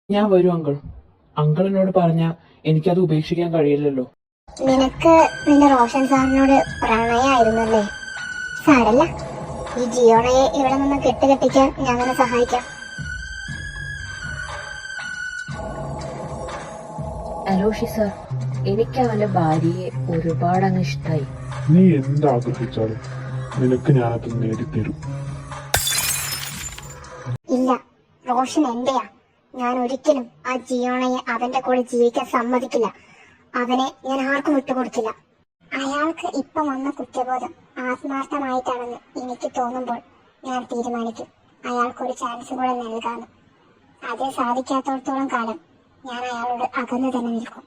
ഞാൻ വരും അങ്കിൾ. അങ്കിളിനോട് പറഞ്ഞ എനിക്കത് ഉപേക്ഷിക്കാൻ കഴിയില്ലല്ലോ. നിനക്ക് നിന്റെ റോഷൻ സാറിനോട് പ്രണയായിരുന്നല്ലേ? സാരല്ല, ഈ ജിയോണയെ ഇവിടെ നിന്ന് കെട്ടുകെട്ടിക്കാൻ ഞാൻ നിന്നെ സഹായിക്കാം. അലോഷി സർ, എനിക്ക് അവന്റെ ഭാര്യയെ ഒരുപാട് അങ്ങ് ഇഷ്ടമായി. നീ എന്താഗ്രഹിച്ചാലും നിനക്ക് ഞാനത് നേടിത്തരും. ഇല്ല, റോഷൻ എന്റെയാ. ഞാൻ ഒരിക്കലും ആ ജിയോണയെ അവന്റെ കൂടെ ജീവിക്കാൻ സമ്മതിക്കില്ല. അവനെ ഞാൻ ആർക്കും വിട്ടുകൊടുക്കില്ല. അയാൾക്ക് ഇപ്പം വന്ന കുറ്റബോധം ആത്മാർത്ഥമായിട്ടാണെന്ന് എനിക്ക് തോന്നുമ്പോൾ ഞാൻ തീരുമാനിക്കും അയാൾക്കൊരു ചാൻസ് കൂടെ നൽകാമെന്ന്. അത് സാധിക്കാത്തടത്തോളം കാലം ഞാൻ അയാളോട് അകന്നു തന്നെ നിൽക്കും.